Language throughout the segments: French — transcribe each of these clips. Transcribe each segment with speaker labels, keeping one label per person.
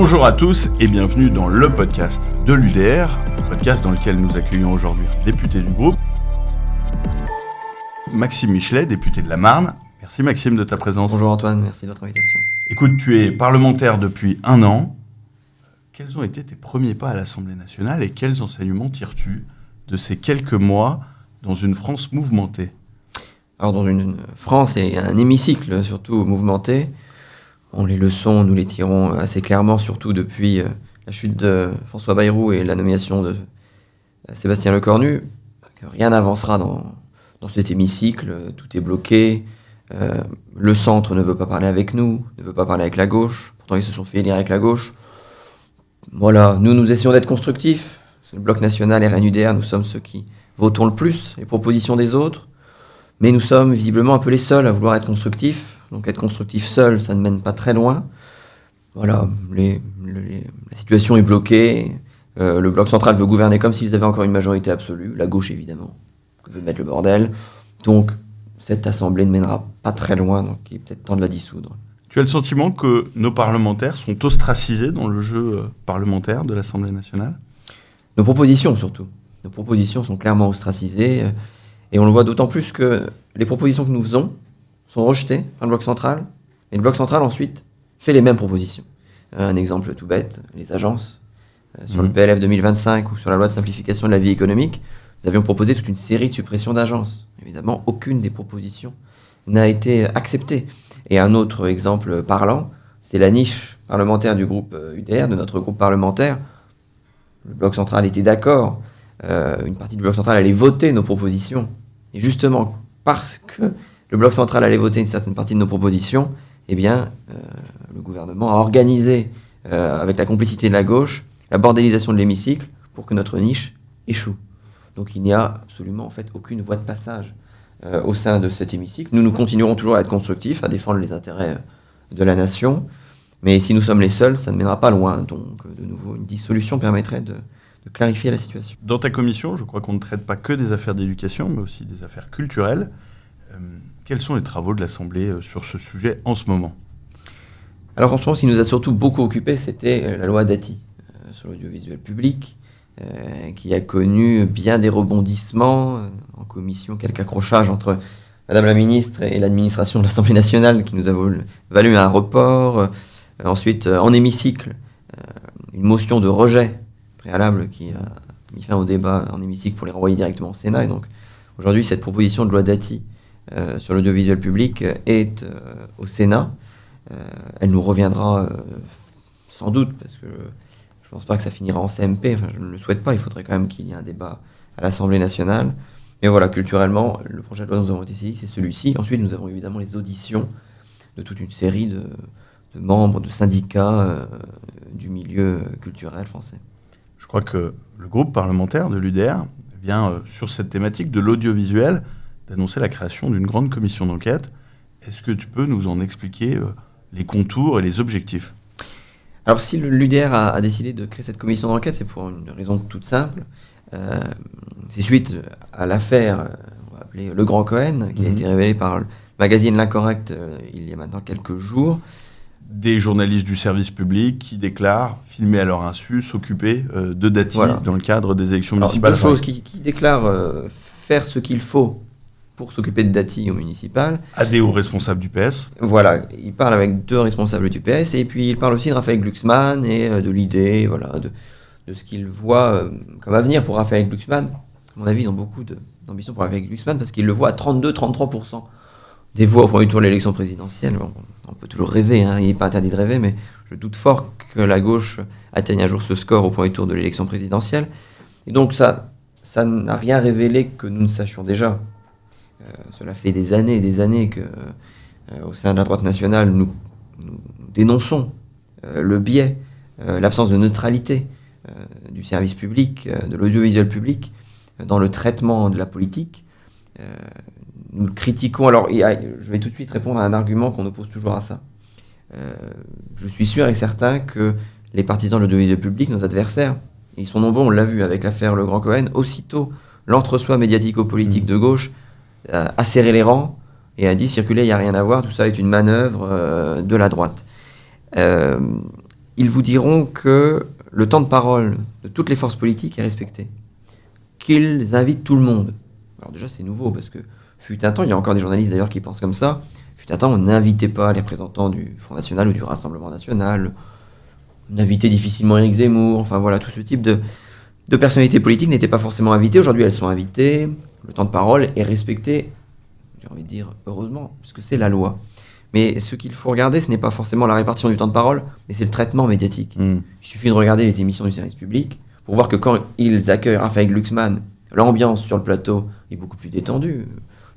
Speaker 1: Bonjour à tous et bienvenue dans le podcast de l'UDR, podcast dans lequel nous accueillons aujourd'hui un député du groupe, Maxime Michelet, député de la Marne. Merci Maxime de ta présence.
Speaker 2: Bonjour Antoine, merci de votre invitation.
Speaker 1: Écoute, tu es parlementaire depuis 1 an. Quels ont été tes premiers pas à l'Assemblée nationale et quels enseignements tires-tu de ces quelques mois dans une France mouvementée ?
Speaker 2: Alors dans une France et un hémicycle surtout mouvementé, les leçons nous les tirons assez clairement, surtout depuis la chute de François Bayrou et la nomination de Sébastien Lecornu. Rien n'avancera dans cet hémicycle, tout est bloqué. Le centre ne veut pas parler avec nous, ne veut pas parler avec la gauche, pourtant ils se sont fait élire avec la gauche. Voilà, nous essayons d'être constructifs. Le Bloc National et RN-UDR, nous sommes ceux qui votons le plus les propositions des autres, mais nous sommes visiblement un peu les seuls à vouloir être constructifs. Donc être constructif seul, ça ne mène pas très loin. Voilà, la situation est bloquée. Le Bloc central veut gouverner comme s'ils avaient encore une majorité absolue. La gauche, évidemment, veut mettre le bordel. Donc cette assemblée ne mènera pas très loin, donc il est peut-être temps de la dissoudre.
Speaker 1: Tu as le sentiment que nos parlementaires sont ostracisés dans le jeu parlementaire de l'Assemblée nationale ?
Speaker 2: Nos propositions, surtout. Nos propositions sont clairement ostracisées. Et on le voit d'autant plus que les propositions que nous faisons sont rejetées par le Bloc central. Et le Bloc central, ensuite, fait les mêmes propositions. Un exemple tout bête, les agences. Sur le PLF 2025 ou sur la loi de simplification de la vie économique, nous avions proposé toute une série de suppressions d'agences. Évidemment, aucune des propositions n'a été acceptée. Et un autre exemple parlant, c'est la niche parlementaire du groupe UDR, de notre groupe parlementaire. Le Bloc central était d'accord. Une partie du Bloc central allait voter nos propositions. Et justement, parce que le Bloc central allait voter une certaine partie de nos propositions, eh bien, le gouvernement a organisé, avec la complicité de la gauche, la bordélisation de l'hémicycle pour que notre niche échoue. Donc il n'y a absolument en fait aucune voie de passage au sein de cet hémicycle. Nous continuerons toujours à être constructifs, à défendre les intérêts de la nation, mais si nous sommes les seuls, ça ne mènera pas loin. Donc de nouveau, une dissolution permettrait de clarifier la situation.
Speaker 1: Dans ta commission, je crois qu'on ne traite pas que des affaires d'éducation, mais aussi des affaires culturelles. Quels sont les travaux de l'Assemblée sur ce sujet en ce moment ?
Speaker 2: Alors en ce moment, ce qui nous a surtout beaucoup occupé, c'était la loi Dati sur l'audiovisuel public, qui a connu bien des rebondissements en commission, quelques accrochages entre Madame la ministre et l'administration de l'Assemblée nationale qui nous a valu un report. Ensuite, en hémicycle, une motion de rejet préalable qui a mis fin au débat en hémicycle pour les renvoyer directement au Sénat. Et donc aujourd'hui, cette proposition de loi Dati sur l'audiovisuel public est au Sénat. Elle nous reviendra sans doute, parce que je ne pense pas que ça finira en CMP, enfin, je ne le souhaite pas, il faudrait quand même qu'il y ait un débat à l'Assemblée nationale. Mais voilà, culturellement, le projet de loi dont nous avons été saisis, c'est celui-ci. Ensuite, nous avons évidemment les auditions de toute une série de membres, de syndicats du milieu culturel français.
Speaker 1: Je crois que le groupe parlementaire de l'UDR vient, sur cette thématique de l'audiovisuel, d'annoncer la création d'une grande commission d'enquête. Est-ce que tu peux nous en expliquer les contours et les objectifs ?
Speaker 2: Alors si l'UDR a décidé de créer cette commission d'enquête, c'est pour une raison toute simple. C'est suite à l'affaire, on va appeler Le Grand Cohen, qui a été révélée par le magazine L'Incorrect il y a maintenant quelques jours.
Speaker 1: Des journalistes du service public qui déclarent, filmés à leur insu, s'occuper de Dati dans le cadre des élections municipales.
Speaker 2: Deux choses, qui déclarent faire ce qu'il faut pour s'occuper de Dati au municipal.
Speaker 1: À des hauts responsables du PS.
Speaker 2: Voilà, il parle avec 2 responsables du PS, et puis il parle aussi de Raphaël Glucksmann et de l'idée, voilà, de ce qu'il voit comme avenir pour Raphaël Glucksmann. À mon avis, ils ont beaucoup d'ambition pour Raphaël Glucksmann, parce qu'il le voit à 32-33% des voix au premier tour de l'élection présidentielle. Bon, on peut toujours rêver, il n'est pas interdit de rêver, mais je doute fort que la gauche atteigne un jour ce score au premier tour de l'élection présidentielle. Et donc ça n'a rien révélé que nous ne sachions déjà. Cela fait des années et des années que, au sein de la droite nationale, nous dénonçons le biais, l'absence de neutralité du service public, de l'audiovisuel public, dans le traitement de la politique. Nous le critiquons. Alors, je vais tout de suite répondre à un argument qu'on oppose toujours à ça. Je suis sûr et certain que les partisans de l'audiovisuel public, nos adversaires, ils sont nombreux, on l'a vu avec l'affaire Le Grand Cohen, aussitôt l'entre-soi médiatico-politique de gauche a serré les rangs et a dit circuler, il n'y a rien à voir, tout ça est une manœuvre de la droite. ils vous diront que le temps de parole de toutes les forces politiques est respecté. Qu'ils invitent tout le monde. Alors déjà, c'est nouveau, parce que fut un temps, il y a encore des journalistes d'ailleurs qui pensent comme ça, fut un temps, on n'invitait pas les représentants du Front National ou du Rassemblement National, on invitait difficilement Éric Zemmour, enfin voilà, tout ce type de personnalités politiques n'étaient pas forcément invitées. Aujourd'hui, elles sont invitées, le temps de parole est respecté, j'ai envie de dire heureusement, parce que c'est la loi. Mais ce qu'il faut regarder, ce n'est pas forcément la répartition du temps de parole, mais c'est le traitement médiatique. Il suffit de regarder les émissions du service public pour voir que quand ils accueillent Raphaël Glucksmann, l'ambiance sur le plateau est beaucoup plus détendue,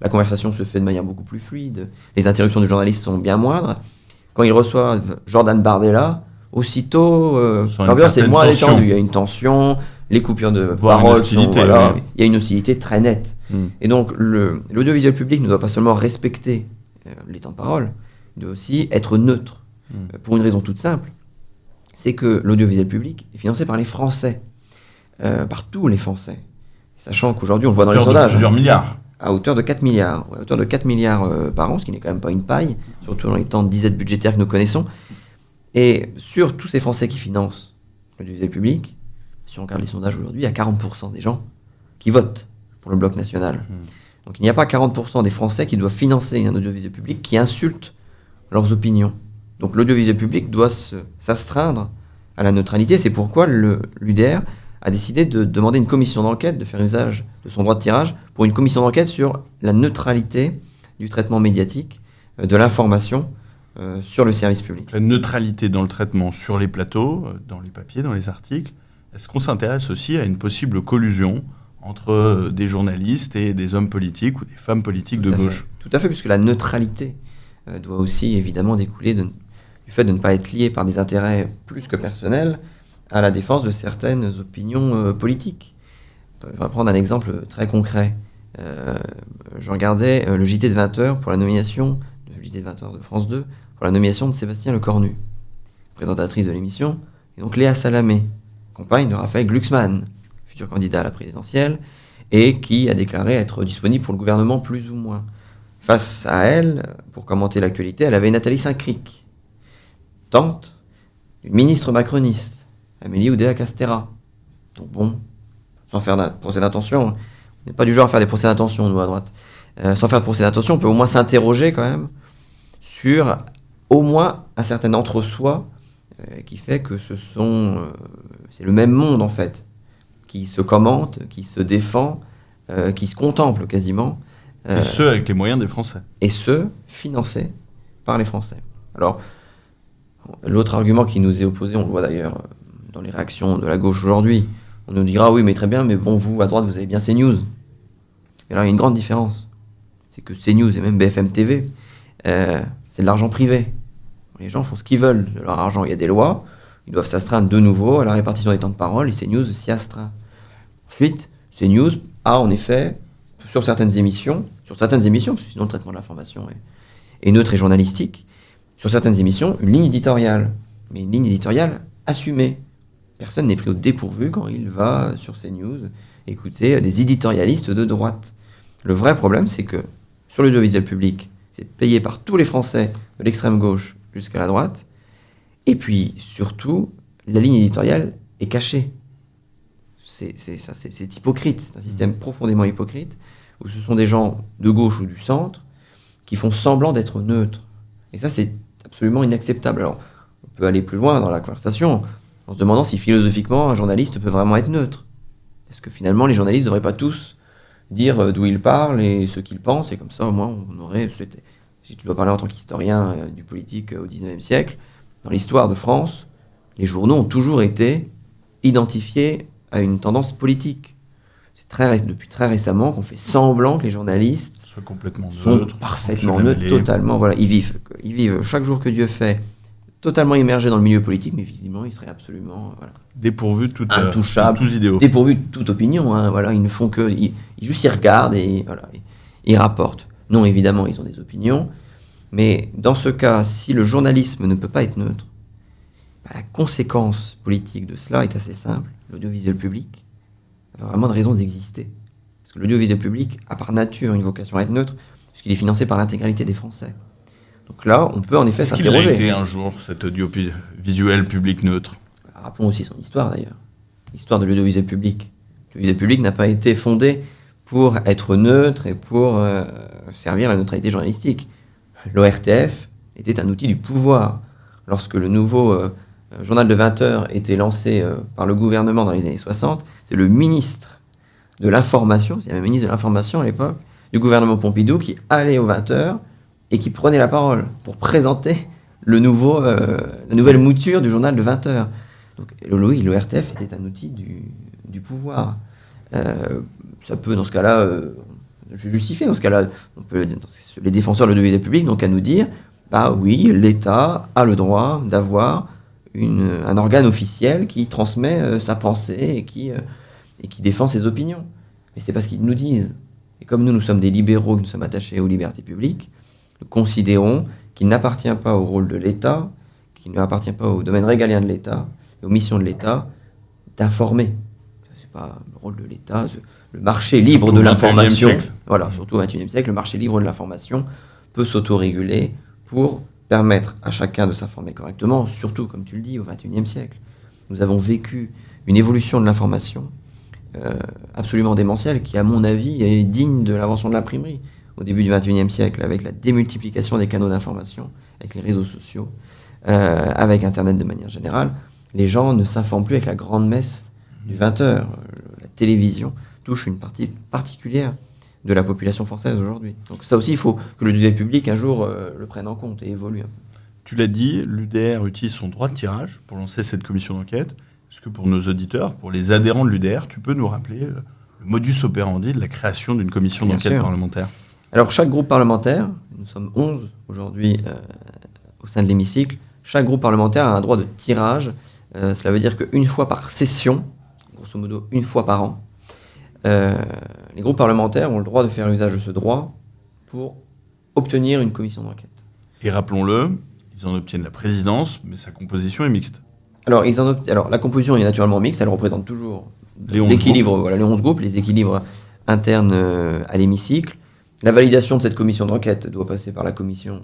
Speaker 2: la conversation se fait de manière beaucoup plus fluide, les interruptions du journaliste sont bien moindres. Quand ils reçoivent Jordan Bardella, aussitôt, l'ambiance est moins détendue. Il y a une tension, les coupures de parole sont... Voilà, il y a une hostilité très nette. Et donc, l'audiovisuel public ne doit pas seulement respecter les temps de parole, il doit aussi être neutre. Pour une raison toute simple, c'est que l'audiovisuel public est financé par les Français, par tous les Français. Sachant qu'aujourd'hui, on le voit dans les sondages.
Speaker 1: Plusieurs milliards.
Speaker 2: À hauteur de 4 milliards. À hauteur de 4 milliards par an, ce qui n'est quand même pas une paille, surtout dans les temps de disette budgétaire que nous connaissons. Et sur tous ces Français qui financent l'audiovisuel public, si on regarde les sondages aujourd'hui, il y a 40% des gens qui votent pour le bloc national. Donc il n'y a pas 40% des Français qui doivent financer un audiovisuel public qui insulte leurs opinions. Donc l'audiovisuel public doit s'astreindre à la neutralité. C'est pourquoi l'UDR a décidé de demander une commission d'enquête, de faire usage de son droit de tirage pour une commission d'enquête sur la neutralité du traitement médiatique, de l'information sur le service public.
Speaker 1: La neutralité dans le traitement sur les plateaux, dans les papiers, dans les articles. Est-ce qu'on s'intéresse aussi à une possible collusion entre des journalistes et des hommes politiques ou des femmes politiques de gauche ?
Speaker 2: Tout à fait, puisque la neutralité doit aussi évidemment découler du fait de ne pas être lié par des intérêts plus que personnels à la défense de certaines opinions politiques. On va prendre un exemple très concret. Je regardais le JT de 20h pour la nomination, le JT de 20h de France 2, pour la nomination de Sébastien Lecornu, présentatrice de l'émission, et donc Léa Salamé, compagne de Raphaël Glucksmann, futur candidat à la présidentielle, et qui a déclaré être disponible pour le gouvernement plus ou moins. Face à elle, pour commenter l'actualité, elle avait Nathalie Saint-Cric, tante du ministre macroniste, Amélie Oudéa-Castéra. Donc bon, sans faire de procès d'intention, on n'est pas du genre à faire des procès d'intention, nous, à droite. Sans faire de procès d'intention, on peut au moins s'interroger quand même sur au moins un certain entre-soi qui fait que c'est le même monde en fait, qui se commente, qui se défend, qui se contemple quasiment.
Speaker 1: Et ce, avec les moyens des Français.
Speaker 2: Et ce, financé par les Français. Alors, l'autre argument qui nous est opposé, on le voit d'ailleurs dans les réactions de la gauche aujourd'hui, on nous dira oui mais très bien, mais bon vous à droite vous avez bien CNews. Et là il y a une grande différence, c'est que CNews et même BFM TV, c'est de l'argent privé. Les gens font ce qu'ils veulent de leur argent, il y a des lois, ils doivent s'astreindre de nouveau à la répartition des temps de parole et CNews s'y astreint. Ensuite, CNews a en effet, sur certaines émissions, parce que sinon le traitement de l'information est neutre et journalistique, sur certaines émissions, une ligne éditoriale, mais une ligne éditoriale assumée. Personne n'est pris au dépourvu quand il va sur CNews écouter des éditorialistes de droite. Le vrai problème, c'est que sur l'audiovisuel public, c'est payé par tous les Français, de l'extrême gauche jusqu'à la droite, et puis surtout, la ligne éditoriale est cachée. C'est hypocrite, c'est un système profondément hypocrite, où ce sont des gens de gauche ou du centre qui font semblant d'être neutres. Et ça, c'est absolument inacceptable. Alors, on peut aller plus loin dans la conversation, en se demandant si philosophiquement un journaliste peut vraiment être neutre. Est-ce que finalement les journalistes ne devraient pas tous dire d'où ils parlent et ce qu'ils pensent, et comme ça au moins on aurait... Si tu dois parler en tant qu'historien du politique au XIXe siècle, dans l'histoire de France, les journaux ont toujours été identifiés à une tendance politique. C'est depuis très récemment qu'on fait semblant que les journalistes sont parfaitement neutres, totalement... Voilà, ils vivent chaque jour que Dieu fait, totalement immergés dans le milieu politique, mais visiblement, ils seraient absolument
Speaker 1: dépourvus de
Speaker 2: intouchables,
Speaker 1: tous idéaux.
Speaker 2: Dépourvus de toute opinion. Hein, voilà, ils ne font que... Ils regardent et voilà, ils rapportent. Non, évidemment, ils ont des opinions, mais dans ce cas, si le journalisme ne peut pas être neutre, la conséquence politique de cela est assez simple. L'audiovisuel public n'a vraiment de raison d'exister. Parce que l'audiovisuel public a par nature une vocation à être neutre, puisqu'il est financé par l'intégralité des Français. Donc là, on peut en effet
Speaker 1: Est-ce qu'il a
Speaker 2: s'interroger.
Speaker 1: été un jour, cet audiovisuel public neutre?
Speaker 2: Rappelons aussi son histoire d'ailleurs. L'histoire de l'audiovisuel public. L'audiovisuel public n'a pas été fondé pour être neutre et pour servir la neutralité journalistique. L'ORTF était un outil du pouvoir. Lorsque le nouveau journal de 20 heures était lancé par le gouvernement dans les années 60, c'est le ministre de l'information, c'est le ministre de l'information à l'époque, du gouvernement Pompidou, qui allait aux 20 heures et qui prenait la parole pour présenter la nouvelle mouture du journal de 20 heures. Donc l'ORTF était un outil du pouvoir. Ça peut, dans ce cas-là, justifier. Dans ce cas-là, les défenseurs de l'audiovisuel public n'ont qu'à nous dire, bah oui, l'État a le droit d'avoir un organe officiel qui transmet sa pensée et qui défend ses opinions. Mais c'est pas ce qu'ils nous disent. Et comme nous sommes des libéraux, nous sommes attachés aux libertés publiques, nous considérons qu'il n'appartient pas au rôle de l'État, qu'il n'appartient pas au domaine régalien de l'État, et aux missions de l'État, d'informer. C'est pas le rôle de l'État. Le marché libre
Speaker 1: Surtout
Speaker 2: de
Speaker 1: au
Speaker 2: l'information,
Speaker 1: XXIe siècle.
Speaker 2: voilà, surtout au XXIe siècle, le marché libre de l'information peut s'autoréguler pour permettre à chacun de s'informer correctement, surtout, comme tu le dis, au XXIe siècle. Nous avons vécu une évolution de l'information absolument démentielle, qui, à mon avis, est digne de l'invention de l'imprimerie au début du XXIe siècle, avec la démultiplication des canaux d'information, avec les réseaux sociaux, avec Internet de manière générale. Les gens ne s'informent plus avec la grande messe du 20h. La télévision touche une partie particulière de la population française aujourd'hui. Donc ça aussi, il faut que le deuxième public, un jour, le prenne en compte et évolue un peu.
Speaker 1: Tu l'as dit, l'UDR utilise son droit de tirage pour lancer cette commission d'enquête. Est-ce que pour nos auditeurs, pour les adhérents de l'UDR, tu peux nous rappeler le modus operandi de la création d'une commission
Speaker 2: Bien
Speaker 1: d'enquête
Speaker 2: sûr.
Speaker 1: parlementaire?
Speaker 2: Alors chaque groupe parlementaire, nous sommes 11 aujourd'hui au sein de l'hémicycle, chaque groupe parlementaire a un droit de tirage. Cela veut dire qu'une fois par session, grosso modo une fois par an, les groupes parlementaires ont le droit de faire usage de ce droit pour obtenir une commission d'enquête.
Speaker 1: Et rappelons-le, ils en obtiennent la présidence, mais sa composition est mixte.
Speaker 2: Alors, la composition est naturellement mixte, elle représente toujours
Speaker 1: Les 11
Speaker 2: l'équilibre, voilà, les 11 groupes, les équilibres internes à l'hémicycle. La validation de cette commission d'enquête doit passer par la commission,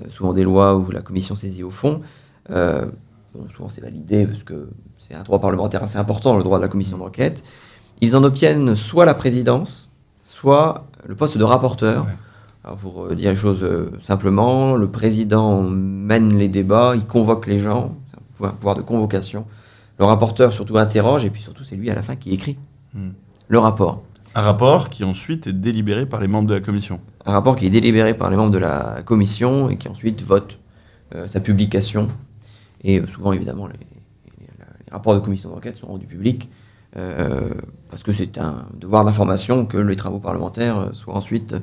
Speaker 2: souvent des lois, ou la commission saisie au fond. Souvent c'est validé parce que c'est un droit parlementaire assez important, le droit de la commission d'enquête. Ils en obtiennent soit la présidence, soit le poste de rapporteur.
Speaker 1: Ouais.
Speaker 2: Alors pour dire les choses simplement, le président mène les débats, il convoque les gens, c'est un pouvoir de convocation. Le rapporteur surtout interroge, et puis surtout c'est lui à la fin qui écrit le rapport.
Speaker 1: Un rapport qui ensuite est délibéré par les membres de la commission.
Speaker 2: Un rapport qui est délibéré par les membres de la commission et qui ensuite vote sa publication. Et souvent évidemment les rapports de commission d'enquête sont rendus publics parce que c'est un devoir d'information que les travaux parlementaires soient ensuite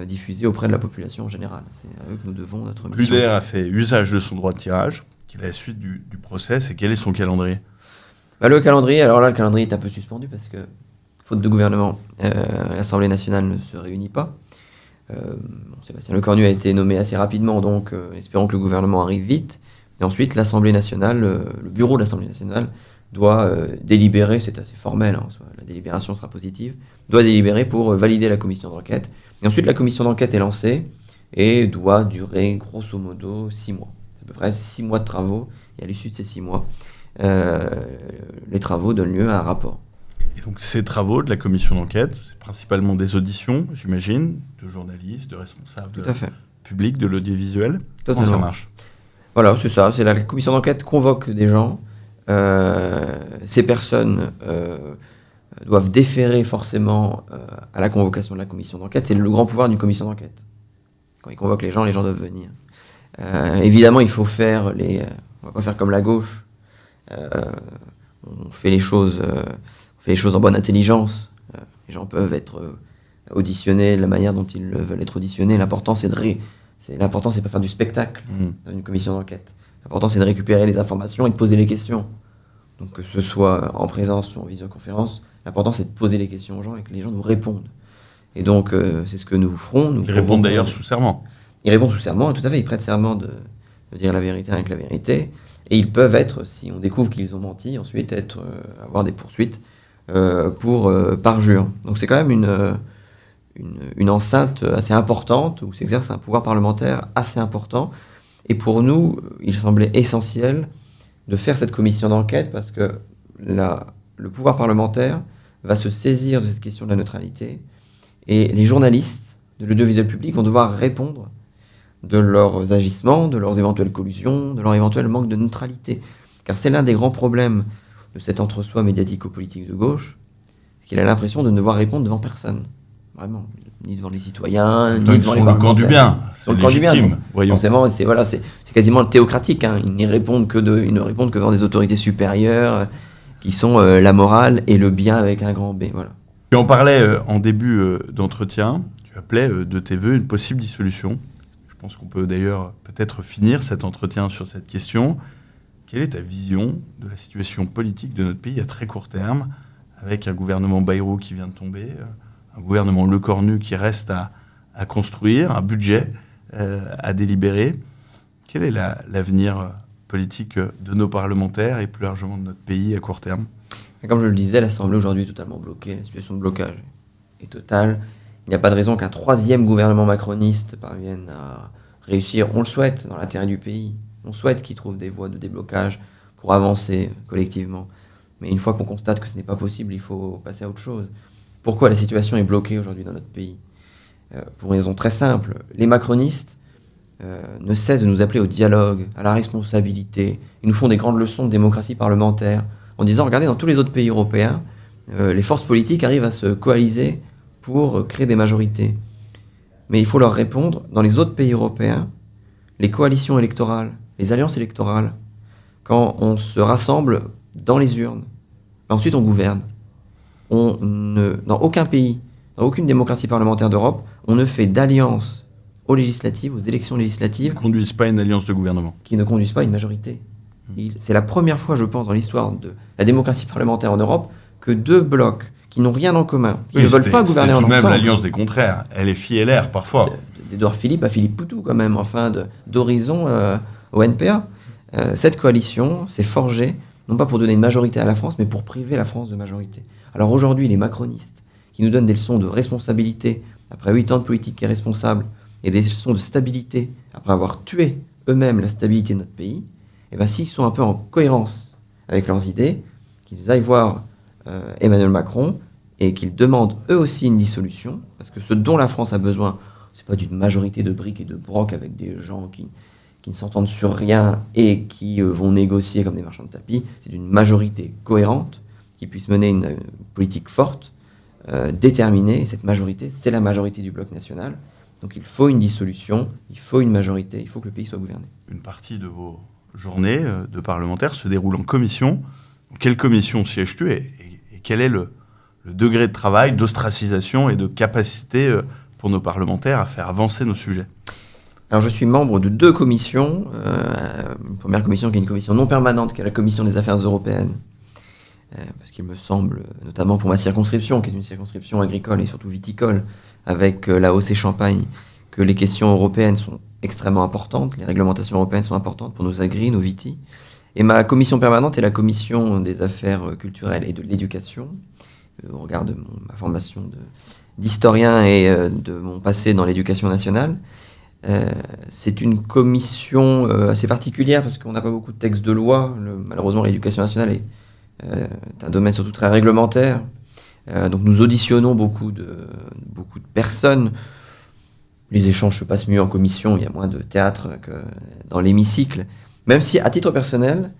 Speaker 2: diffusés auprès de la population en général. C'est à eux que nous devons notre mission.
Speaker 1: L'UDR a fait usage de son droit de tirage, qui est la suite du process, et quel est son calendrier?
Speaker 2: Le calendrier, alors là le calendrier est un peu suspendu parce que, faute de gouvernement, l'Assemblée nationale ne se réunit pas. Sébastien Lecornu a été nommé assez rapidement, donc espérons que le gouvernement arrive vite. Et ensuite, l'Assemblée nationale, le bureau de l'Assemblée nationale doit délibérer, c'est assez formel, hein, la délibération sera positive, doit délibérer pour valider la commission d'enquête. Et ensuite, la commission d'enquête est lancée et doit durer grosso modo 6 mois. C'est à peu près 6 mois de travaux, et à l'issue de ces 6 mois, les travaux donnent lieu à un rapport.
Speaker 1: Et donc ces travaux de la commission d'enquête, c'est principalement des auditions, j'imagine, de journalistes, de responsables
Speaker 2: Tout à fait.
Speaker 1: publics de l'audiovisuel. Comment
Speaker 2: Totalement.
Speaker 1: ça marche?
Speaker 2: Voilà, c'est ça. C'est la commission d'enquête convoque des gens. Ces personnes doivent déférer forcément à la convocation de la commission d'enquête. C'est le grand pouvoir d'une commission d'enquête. Quand ils convoquent les gens doivent venir. Évidemment, il faut faire on va pas faire comme la gauche. On fait les choses en bonne intelligence. Les gens peuvent être auditionnés de la manière dont ils veulent être auditionnés. L'important, c'est pas faire du spectacle dans une commission d'enquête. L'important, c'est de récupérer les informations et de poser les questions. Donc, que ce soit en présence ou en visioconférence, l'important, c'est de poser les questions aux gens et que les gens nous répondent. Et donc, c'est ce que nous ferons.
Speaker 1: Ils répondent d'ailleurs sous serment.
Speaker 2: Ils répondent sous serment, tout à fait. Ils prêtent serment de dire la vérité avec la vérité. Et ils peuvent être, si on découvre qu'ils ont menti, ensuite avoir des poursuites par parjure. Donc, c'est quand même une enceinte assez importante où s'exerce un pouvoir parlementaire assez important. Et pour nous, il semblait essentiel de faire cette commission d'enquête parce que le pouvoir parlementaire va se saisir de cette question de la neutralité et les journalistes de l'audiovisuel public vont devoir répondre de leurs agissements, de leurs éventuelles collusions, de leur éventuel manque de neutralité. Car c'est l'un des grands problèmes de cet entre-soi médiatico-politique de gauche, c'est qu'il a l'impression de ne devoir répondre devant personne. Vraiment, ni devant les citoyens, ni devant les parlementaires.
Speaker 1: Ils sont le camp du bien,
Speaker 2: c'est le camp du bien.
Speaker 1: Voyons.
Speaker 2: Forcément, c'est quasiment théocratique. Ils ne répondent que devant des autorités supérieures qui sont la morale et le bien avec un grand B. Voilà.
Speaker 1: Tu en parlais en début d'entretien, tu appelais de tes voeux une possible dissolution. Je pense qu'on peut d'ailleurs peut-être finir cet entretien sur cette question. Quelle est ta vision de la situation politique de notre pays à très court terme, avec un gouvernement Bayrou qui vient de tomber, un gouvernement Lecornu qui reste à construire, un budget à délibérer? Quel est l'avenir politique de nos parlementaires et plus largement de notre pays à court terme?
Speaker 2: Comme je le disais, l'Assemblée aujourd'hui est totalement bloquée, la situation de blocage est totale. Il n'y a pas de raison qu'un troisième gouvernement macroniste parvienne à réussir, on le souhaite, dans l'intérêt du pays. On souhaite qu'il trouve des voies de déblocage pour avancer collectivement. Mais une fois qu'on constate que ce n'est pas possible, il faut passer à autre chose. Pourquoi la situation est bloquée aujourd'hui dans notre pays? Pour une raison très simple. Les macronistes ne cessent de nous appeler au dialogue, à la responsabilité. Ils nous font des grandes leçons de démocratie parlementaire en disant, regardez, dans tous les autres pays européens, les forces politiques arrivent à se coaliser pour créer des majorités. Mais il faut leur répondre, dans les autres pays européens, les coalitions électorales, les alliances électorales, quand on se rassemble dans les urnes, ensuite on gouverne. Dans aucun pays, dans aucune démocratie parlementaire d'Europe, on ne fait d'alliance aux législatives, aux élections législatives.
Speaker 1: Qui ne conduisent pas une alliance de gouvernement.
Speaker 2: Qui ne conduisent pas une majorité. C'est la première fois, je pense, dans l'histoire de la démocratie parlementaire en Europe, que deux blocs qui n'ont rien en commun, qui ne veulent pas gouverner ensemble.
Speaker 1: C'est tout de même l'alliance des contraires. LFI et LR, parfois.
Speaker 2: D'Édouard Philippe à Philippe Poutou, quand même, enfin, d'Horizon au NPA. Cette coalition s'est forgée, non pas pour donner une majorité à la France, mais pour priver la France de majorité. Alors aujourd'hui, les macronistes, qui nous donnent des leçons de responsabilité, après 8 ans de politique irresponsable, et des leçons de stabilité, après avoir tué eux-mêmes la stabilité de notre pays, et bien s'ils sont un peu en cohérence avec leurs idées, qu'ils aillent voir Emmanuel Macron, et qu'ils demandent eux aussi une dissolution, parce que ce dont la France a besoin, c'est pas d'une majorité de briques et de brocs avec des gens qui ne s'entendent sur rien et qui vont négocier comme des marchands de tapis, c'est d'une majorité cohérente qui puisse mener une politique forte, déterminée, et cette majorité, c'est la majorité du bloc national. Donc il faut une dissolution, il faut une majorité, il faut que le pays soit gouverné.
Speaker 1: Une partie de vos journées de parlementaires se déroule en commission. Quelle commission sièges-tu et quel est le degré de travail, d'ostracisation et de capacité pour nos parlementaires à faire avancer nos sujets?
Speaker 2: Alors je suis membre de 2 commissions. Une première commission qui est une commission non permanente, qui est la commission des affaires européennes. Parce qu'il me semble, notamment pour ma circonscription, qui est une circonscription agricole et surtout viticole, avec la Haute-Champagne, que les questions européennes sont extrêmement importantes, les réglementations européennes sont importantes pour nos agris, nos vitis. Et ma commission permanente est la commission des affaires culturelles et de l'éducation, au regard de ma formation d'historien et de mon passé dans l'éducation nationale. C'est une commission assez particulière parce qu'on n'a pas beaucoup de textes de loi. Malheureusement, l'éducation nationale est un domaine surtout très réglementaire. Donc nous auditionnons beaucoup de personnes. Les échanges se passent mieux en commission, il y a moins de théâtre que dans l'hémicycle. Même si, à titre personnel,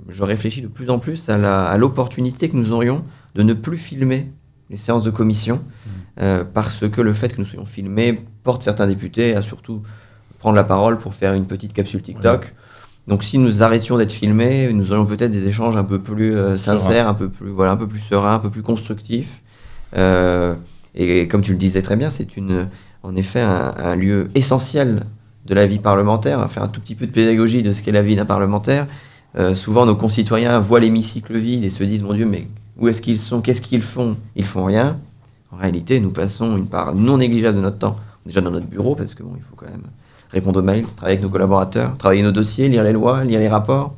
Speaker 2: je réfléchis de plus en plus à l'opportunité que nous aurions de ne plus filmer les séances de commission, parce que le fait que nous soyons filmés porte certains députés à surtout prendre la parole pour faire une petite capsule TikTok. Ouais. Donc si nous arrêtions d'être filmés, nous aurions peut-être des échanges un peu plus sincères, un peu plus sereins, un peu plus constructifs. Et comme tu le disais très bien, c'est en effet un lieu essentiel de la vie parlementaire, à faire un tout petit peu de pédagogie de ce qu'est la vie d'un parlementaire. Souvent, nos concitoyens voient l'hémicycle vide et se disent « Mon Dieu, mais où est-ce qu'ils sont? Qu'est-ce qu'ils font ?» Ils font rien. En réalité, nous passons une part non négligeable de notre temps, déjà dans notre bureau, parce que il faut quand même répondre aux mails, travailler avec nos collaborateurs, travailler nos dossiers, lire les lois, lire les rapports,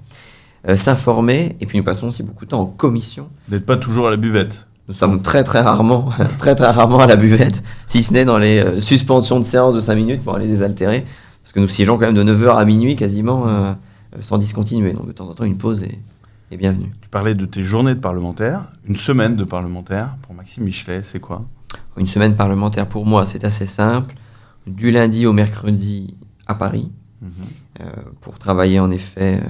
Speaker 2: s'informer, et puis nous passons aussi beaucoup de temps en commission.
Speaker 1: Vous n'êtes pas toujours à la buvette?
Speaker 2: Nous sommes très rarement, très rarement à la buvette, si ce n'est dans les suspensions de séance de 5 minutes pour aller désaltérer, parce que nous siégeons quand même de 9h à minuit quasiment sans discontinuer. Donc de temps en temps, une pause est bienvenue.
Speaker 1: Tu parlais de tes journées de parlementaire. Une semaine de parlementaire, pour Maxime Michelet, c'est quoi ?
Speaker 2: Une semaine parlementaire pour moi, c'est assez simple. Du lundi au mercredi à Paris, pour travailler en effet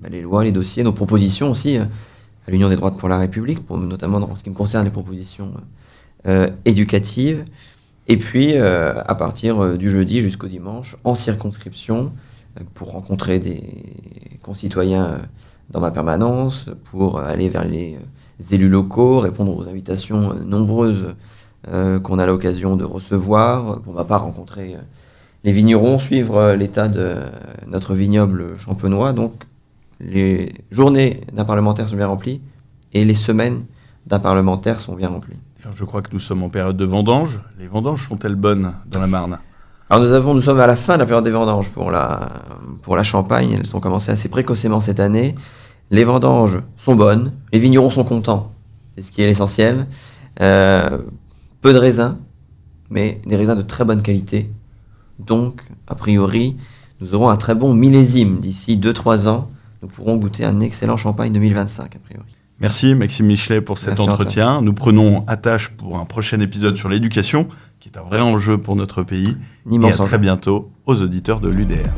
Speaker 2: les lois, les dossiers, nos propositions aussi, à l'Union des droites pour la République, notamment dans ce qui me concerne les propositions éducatives. Et puis, à partir du jeudi jusqu'au dimanche, en circonscription, pour rencontrer des concitoyens dans ma permanence, pour aller vers les élus locaux, répondre aux invitations nombreuses qu'on a l'occasion de recevoir, pour ma part rencontrer les vignerons, suivre l'état de notre vignoble champenois. Donc les journées d'un parlementaire sont bien remplies et les semaines d'un parlementaire sont bien remplies.
Speaker 1: Alors, je crois que nous sommes en période de vendange. Les vendanges sont-elles bonnes dans la Marne ?
Speaker 2: Alors nous sommes à la fin de la période des vendanges pour la Champagne. Elles sont commencées assez précocement cette année. Les vendanges sont bonnes, les vignerons sont contents, c'est ce qui est l'essentiel. Peu de raisins, mais des raisins de très bonne qualité. Donc, a priori, nous aurons un très bon millésime d'ici 2-3 ans. Nous pourrons goûter un excellent champagne 2025, a priori.
Speaker 1: Merci Maxime Michelet pour cet entretien. Nous prenons attache pour un prochain épisode sur l'éducation, qui est un vrai enjeu pour notre pays. Et à très bientôt aux auditeurs de l'UDR.